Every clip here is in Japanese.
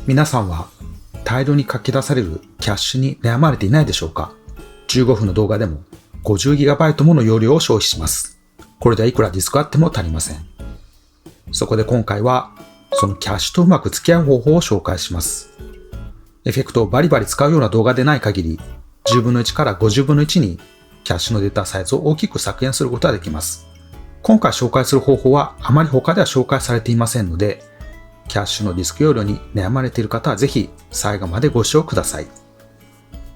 皆さんは大量に書き出されるキャッシュに悩まれていないでしょうか？ 15 分の動画でも 50GB もの容量を消費します。これではいくらディスクあっても足りません。そこで今回はそのキャッシュとうまく付き合う方法を紹介します。エフェクトをバリバリ使うような動画でない限り、10分の1から50分の1にキャッシュのデータサイズを大きく削減することができます。今回紹介する方法はあまり他では紹介されていませんので、キャッシュのディスク容量に悩まれている方はぜひ最後までご視聴ください。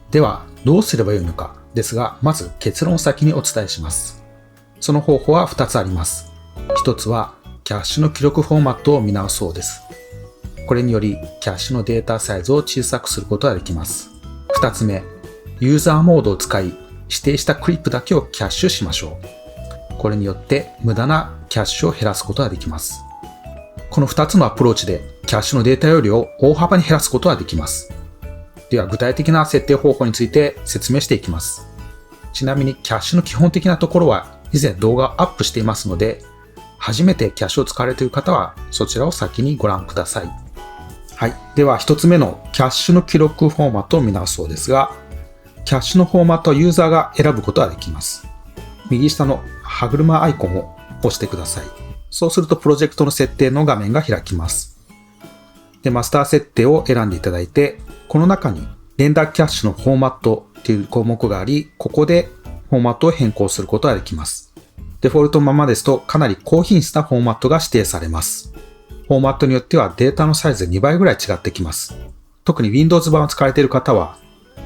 では、どうすればよいのかですが、まず結論を先にお伝えします。その方法は2つあります。1つは、キャッシュの記録フォーマットを見直そうです。これにより、キャッシュのデータサイズを小さくすることができます。2つ目、ユーザーモードを使い、指定したクリップだけをキャッシュしましょう。これによって無駄なキャッシュを減らすことができます。この2つのアプローチでキャッシュのデータ容量を大幅に減らすことができます。では具体的な設定方法について説明していきます。ちなみにキャッシュの基本的なところは以前動画をアップしていますので、初めてキャッシュを使われている方はそちらを先にご覧ください。はい。では1つ目のキャッシュの記録フォーマットを見直そうですが、キャッシュのフォーマットはユーザーが選ぶことができます。右下の歯車アイコンを押してください。そうするとプロジェクトの設定の画面が開きます。で、マスター設定を選んでいただいて、この中にレンダーキャッシュのフォーマットという項目があり、ここでフォーマットを変更することができます。デフォルトのままですとかなり高品質なフォーマットが指定されます。フォーマットによってはデータのサイズで2倍ぐらい違ってきます。特に Windows 版を使われている方は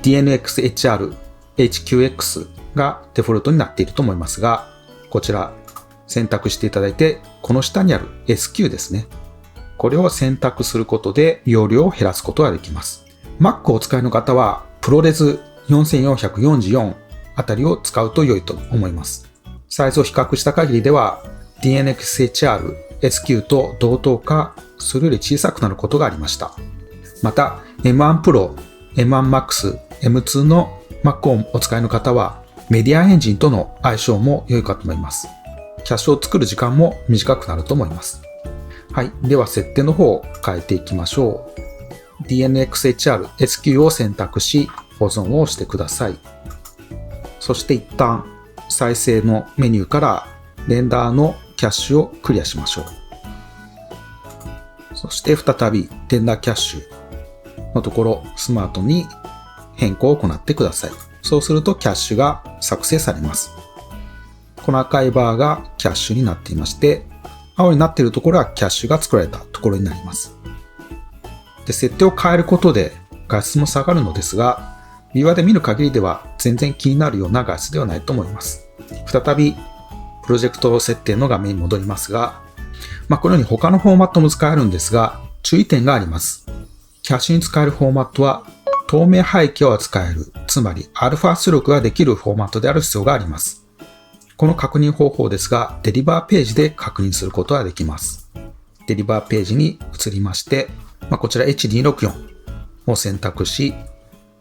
DNxHR HQX がデフォルトになっていると思いますが、こちら選択していただいて、この下にある SQ ですね。これを選択することで容量を減らすことができます。Mac をお使いの方は ProRes 4444あたりを使うと良いと思います。サイズを比較した限りでは DNxHR SQ と同等かそれより小さくなることがありました。また M1 Pro、M1 Max、M2 の Mac をお使いの方はメディアエンジンとの相性も良いかと思います。キャッシュを作る時間も短くなると思います。はい。では設定の方を変えていきましょう。DNxHR SQ を選択し保存をしてください。そして一旦再生のメニューからレンダーのキャッシュをクリアしましょう。そして再びレンダーキャッシュのところスマートに変更を行ってください。そうするとキャッシュが作成されます。この赤いバーがキャッシュになっていまして、青になっているところはキャッシュが作られたところになります。で、設定を変えることで画質も下がるのですが、ビューアーで見る限りでは全然気になるような画質ではないと思います。再びプロジェクト設定の画面に戻りますが、このように他のフォーマットも使えるんですが、注意点があります。キャッシュに使えるフォーマットは透明背景を扱える、つまりアルファ出力ができるフォーマットである必要があります。この確認方法ですが、デリバーページで確認することができます。デリバーページに移りまして、こちら H264 を選択し、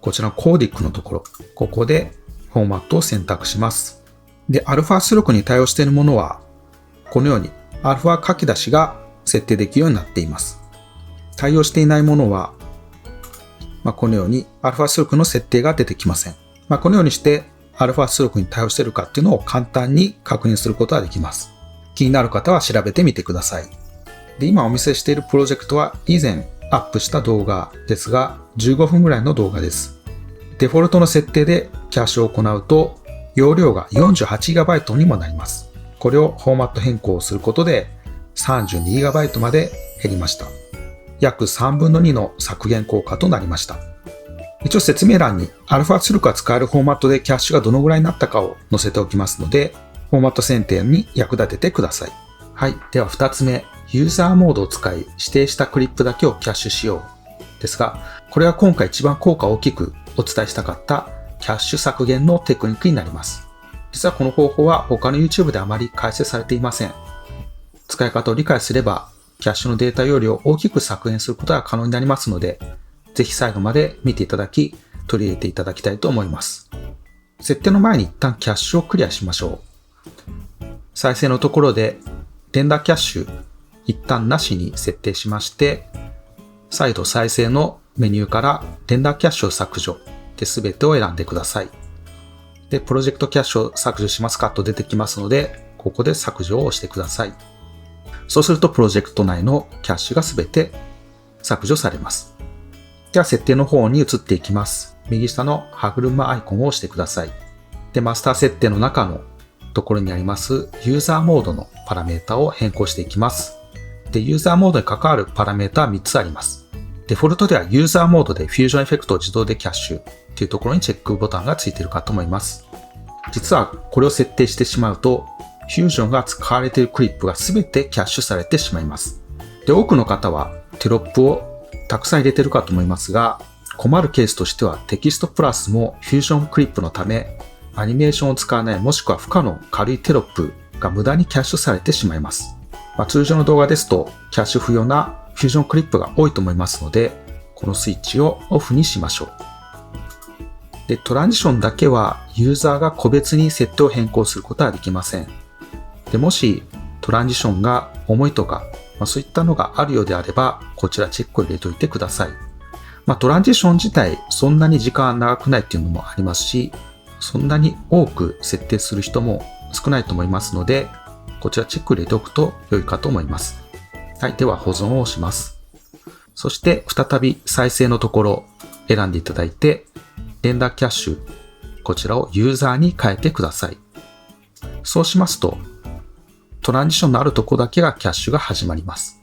こちらのコーディックのところ、ここでフォーマットを選択します。で、アルファ出力に対応しているものは、このようにアルファ書き出しが設定できるようになっています。対応していないものは、このようにアルファ出力の設定が出てきません。このようにしてアルファ出力に対応しているかっていうのを簡単に確認することができます。気になる方は調べてみてください。で、今お見せしているプロジェクトは以前アップした動画ですが、15分ぐらいの動画です。デフォルトの設定でキャッシュを行うと、容量が 48GB にもなります。これをフォーマット変更することで 32GB まで減りました。約3分の2の削減効果となりました。一応説明欄にアルファ出力が使えるフォーマットでキャッシュがどのぐらいになったかを載せておきますので、フォーマット選定に役立ててください。はい。では2つ目、ユーザーモードを使い指定したクリップだけをキャッシュしようですが、これは今回一番効果を大きくお伝えしたかったキャッシュ削減のテクニックになります。実はこの方法は他の YouTube であまり解説されていません。使い方を理解すれば、キャッシュのデータ容量を大きく削減することが可能になりますので、ぜひ最後まで見ていただき、取り入れていただきたいと思います。設定の前に一旦キャッシュをクリアしましょう。再生のところで、レンダーキャッシュ、一旦なしに設定しまして、再度再生のメニューからレンダーキャッシュを削除で全てを選んでください。で、プロジェクトキャッシュを削除しますかと出てきますので、ここで削除を押してください。そうするとプロジェクト内のキャッシュが全て削除されます。では設定の方に移っていきます。右下の歯車アイコンを押してください。で、マスター設定の中のところにありますユーザーモードのパラメータを変更していきます。で、ユーザーモードに関わるパラメータは3つあります。デフォルトではユーザーモードでフュージョンエフェクトを自動でキャッシュというところにチェックボタンがついているかと思います。実はこれを設定してしまうと、フュージョンが使われているクリップが全てキャッシュされてしまいます。で、多くの方はテロップをたくさん入れているかと思いますが、困るケースとしてはテキストプラスもフュージョンクリップのため、アニメーションを使わないもしくは不可の軽いテロップが無駄にキャッシュされてしまいます。通常の動画ですとキャッシュ不要なフュージョンクリップが多いと思いますので、このスイッチをオフにしましょう。で、トランジションだけはユーザーが個別に設定を変更することはできません。で、もしトランジションが重いとか、そういったのがあるようであれば、こちらチェックを入れておいてください。トランジション自体そんなに時間長くないっていうのもありますし、そんなに多く設定する人も少ないと思いますので、こちらチェック入れておくと良いかと思います。はい、では保存をします。そして再び再生のところを選んでいただいて、レンダーキャッシュ、こちらをユーザーに変えてください。そうしますと、トランジションのあるところだけがキャッシュが始まります。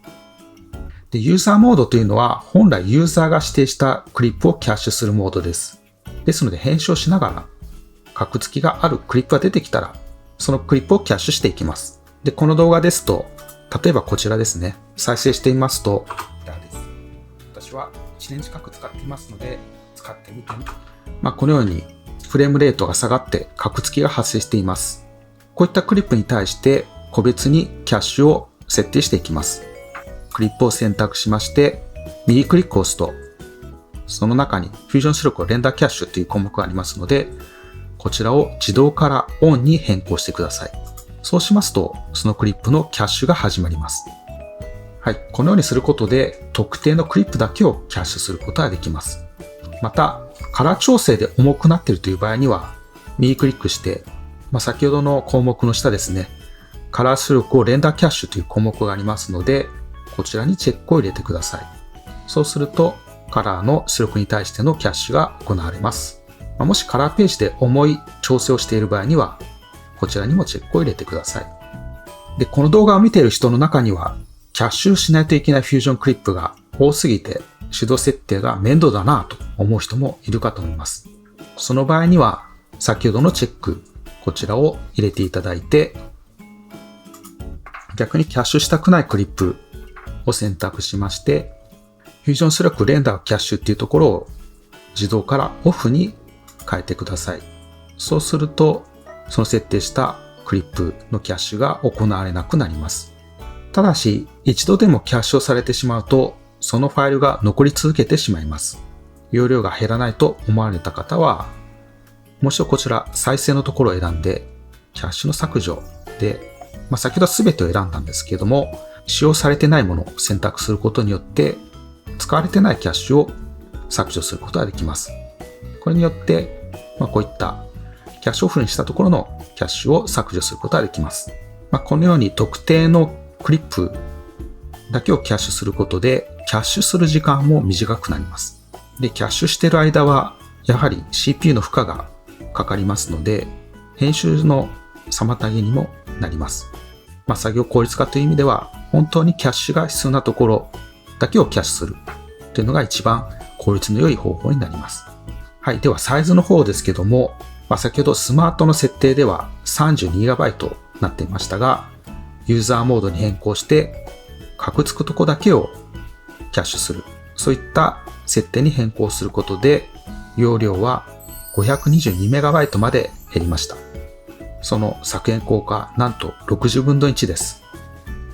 で、ユーザーモードというのは本来ユーザーが指定したクリップをキャッシュするモードです。ですので編集をしながら、カクつきがあるクリップが出てきたら、そのクリップをキャッシュしていきます。で、この動画ですと、例えばこちらですね。再生してみますと、私は1年近く使っていますので、使ってみてこのようにフレームレートが下がってカクつきが発生しています。こういったクリップに対して個別にキャッシュを設定していきます。クリップを選択しまして、右クリックを押すと、その中にフュージョン出力レンダーキャッシュという項目がありますので、こちらを自動からオンに変更してください。そうしますと、そのクリップのキャッシュが始まります。はい。このようにすることで、特定のクリップだけをキャッシュすることができます。また、カラー調整で重くなっているという場合には、右クリックして、先ほどの項目の下ですね、カラー出力をレンダーキャッシュという項目がありますので、こちらにチェックを入れてください。そうすると、カラーの出力に対してのキャッシュが行われます。もしカラーページで重い調整をしている場合には、こちらにもチェックを入れてください。で、この動画を見ている人の中には、キャッシュしないといけないフュージョンクリップが多すぎて、手動設定が面倒だなと思う人もいるかと思います。その場合には、先ほどのチェック、こちらを入れていただいて、逆にキャッシュしたくないクリップを選択しまして、フュージョン出力レンダーキャッシュっていうところを自動からオフに変えてください。そうすると、その設定したクリップのキャッシュが行われなくなります。ただし、一度でもキャッシュをされてしまうと、そのファイルが残り続けてしまいます。容量が減らないと思われた方は、もう一度こちら再生のところを選んで、キャッシュの削除で、先ほどは全てを選んだんですけれども、使用されてないものを選択することによって、使われてないキャッシュを削除することができます。これによって、こういったキャッシュオフにしたところのキャッシュを削除することができます。このように特定のクリップだけをキャッシュすることで、キャッシュする時間も短くなります。で、キャッシュしている間は、やはり CPU の負荷がかかりますので、編集の妨げにもなります。作業効率化という意味では、本当にキャッシュが必要なところだけをキャッシュするというのが一番効率の良い方法になります。はい。では、サイズの方ですけども、先ほどスマートの設定では 32GB となっていましたが、ユーザーモードに変更して、カクつくとこだけをキャッシュする。そういった設定に変更することで、容量は 522MB まで減りました。その削減効果、なんと60分の1です。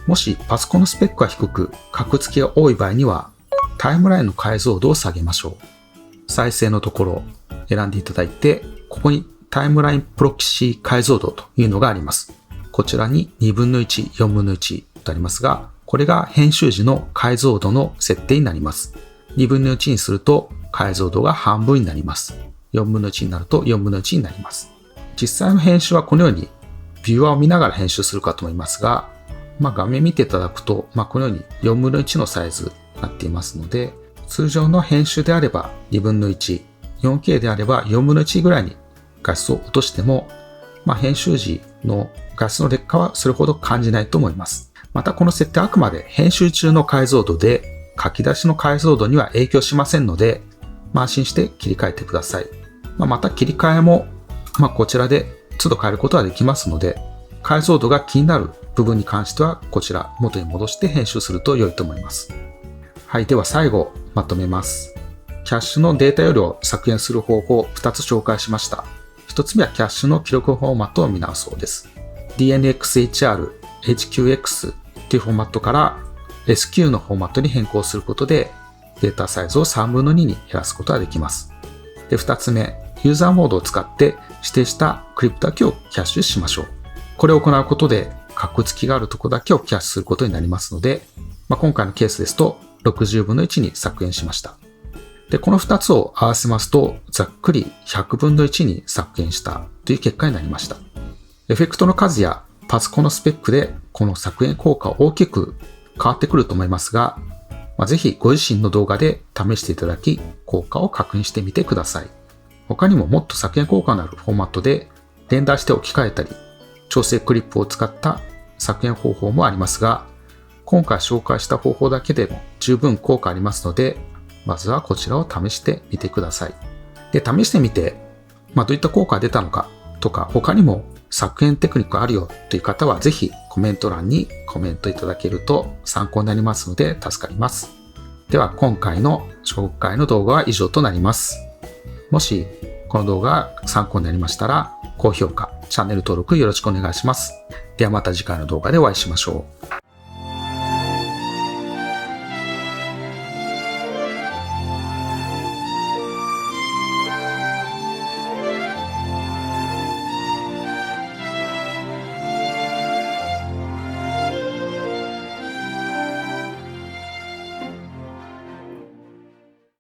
もしパソコンのスペックが低く、カクつきが多い場合には、タイムラインの解像度を下げましょう。再生のところを選んでいただいて、ここにタイムラインプロキシ解像度というのがあります。こちらに2分の1、4分の1とありますが、これが編集時の解像度の設定になります。2分の1にすると解像度が半分になります。4分の1になると4分の1になります。実際の編集はこのようにビューアーを見ながら編集するかと思いますが、画面見ていただくと、このように4分の1のサイズになっていますので、通常の編集であれば2分の1、4K であれば4分の1ぐらいに画質を落としても、編集時の画質の劣化はそれほど感じないと思います。またこの設定はあくまで編集中の解像度で、書き出しの解像度には影響しませんので、安心して切り替えてください。また切り替えも、こちらで都度変えることができますので、解像度が気になる部分に関してはこちら元に戻して編集すると良いと思います。はい、では最後まとめます。キャッシュのデータ容量を削減する方法を2つ紹介しました。1つ目はキャッシュの記録フォーマットを見直そうです。DNxHR、HQX というフォーマットから SQ のフォーマットに変更することでデータサイズを3分の2に減らすことができます。で、2つ目、ユーザーモードを使って指定したクリプトだけをキャッシュしましょう。これを行うことで、カッコ付きがあるところだけをキャッシュすることになりますので、今回のケースですと60分の1に削減しました。で、この2つを合わせますと、ざっくり100分の1に削減したという結果になりました。エフェクトの数やパソコンのスペックでこの削減効果は大きく変わってくると思いますが、ぜひご自身の動画で試していただき、効果を確認してみてください。他にももっと削減効果のあるフォーマットでレンダーして置き換えたり、調整クリップを使った削減方法もありますが、今回紹介した方法だけでも十分効果ありますので、まずはこちらを試してみてください。で、試してみて、どういった効果が出たのかとか、他にも削減テクニックあるよという方はぜひコメント欄にコメントいただけると参考になりますので助かります。では今回の紹介の動画は以上となります。もしこの動画が参考になりましたら、高評価、チャンネル登録よろしくお願いします。ではまた次回の動画でお会いしましょう。